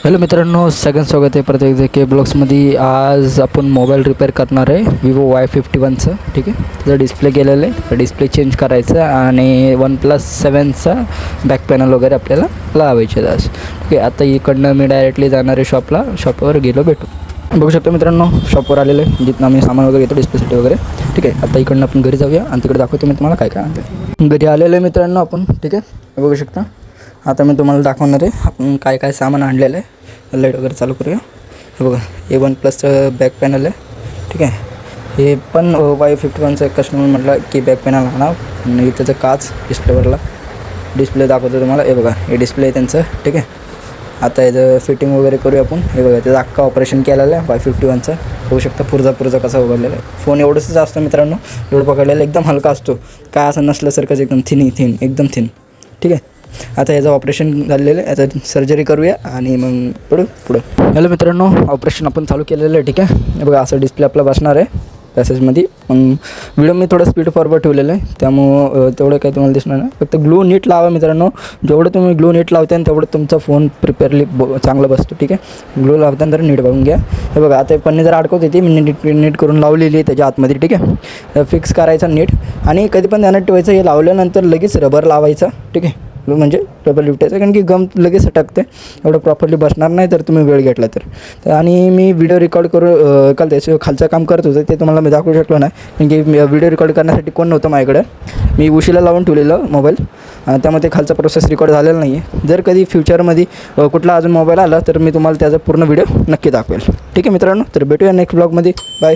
Hello मित्रांनो, सगळ्यांचं स्वागत आहे परत एकदा के ब्लॉग्समध्ये. आज आपण मोबाईल रिपेअर करणार आहे विवो Y51चं. ठीक आहे, त्याचा डिस्प्ले गेलेलं आहे, डिस्प्ले चेंज करायचं आणि OnePlus 7चा बॅक पॅनल वगैरे आपल्याला लावायचे आज. ठीक आहे, आता इकडनं मी डायरेक्टली जाणार आहे शॉपवर गेलो भेटू. बघू शकतो मित्रांनो, शॉपवर आलेलं आहे जिथं आम्ही सामान वगैरे घेतो डिस्प्लेसाठी वगैरे. ठीक आहे, आता इकडनं आपण घरी जाऊया आणि तिकडे दाखवतो मी तुम्हाला काय काय आणतं. घरी आलेलं आहे मित्रांनो आपण. ठीक आहे, बघू शकता. आता मी तुम्हाला दाखवणार आहे आपण काय काय सामान आणलेलं आहे. लाईट वगैरे चालू करूया. हे बघा, हे OnePlus बॅक पॅनल आहे. ठीक आहे, हे पण Y51चं कस्टमर म्हटलं की बॅक पॅनल आणा आणि त्याचं काच डिस्प्लेवरला डिस्प्ले दाखवतो तुम्हाला. हे बघा, हे डिस्प्ले आहे त्यांचं. ठीक आहे, आता याचं फिटिंग वगैरे करूया आपण. हे बघा, त्याचं अख्खा ऑपरेशन केलेलं आहे Y51चं. होऊ शकतं पुरजा कसा उघडलेला आहे. फोन एवढंच असतं मित्रांनो, एवढं पकडलेलं एकदम हलका असतो, काय असं नसल्यासारखंच एकदम एकदम थिन. ठीक आहे, आता याचं ऑपरेशन झालेलं आहे, याचं सर्जरी करूया आणि मग पुढं. हॅलो मित्रांनो, ऑपरेशन आपण चालू केलेलं आहे. ठीक आहे, हे बघा, असं डिस्प्ले आपला बसणार आहे पॅसेजमध्ये. मग व्हिडिओ मी थोडं स्पीड फॉरवर्ड ठेवलेलं आहे, त्यामुळं तेवढं काही तुम्हाला दिसणार नाही. फक्त ग्लू नीट लावा मित्रांनो. जेवढं तुम्ही ग्लू नीट लावता आणि तेवढं तुमचा फोन प्रिपेअरली चांगला बसतो. ठीक आहे, ग्लू लावताना तर नीट बघून घ्या. हे बघा, आता पन्नी जर अडकवते ती मी नीट करून लावलेली आहे त्याच्या आतमध्ये. ठीक आहे, फिक्स करायचा नीट आणि कधी पण ध्यानात ठेवायचं, हे लावल्यानंतर लगेच रबर लावायचा. ठीक आहे, म्हणजे डबल लिफ्टायचं, कारण की गम लगेच अटकते, एवढं प्रॉपरली बसणार नाही तर तुम्ही वेळ घेतला तर. आणि मी व्हिडिओ रेकॉर्ड काल त्याचं खालचं काम करत होतं, ते तुम्हाला मी दाखवू शकलो नाही, कारण की व्हिडिओ रेकॉर्ड करण्यासाठी कोण नव्हतं माझ्याकडे. मी उशीला लावून ठेवलेलं मोबाईल, त्यामध्ये खालचा प्रोसेस रेकॉर्ड झालेला नाही आहे. जर कधी फ्युचरमध्ये कुठला अजून मोबाईल आला तर मी तुम्हाला त्याचा पूर्ण व्हिडिओ नक्की दाखवेल. ठीक आहे मित्रांनो, तर भेटूया नेक्स्ट ब्लॉगमध्ये. बाय.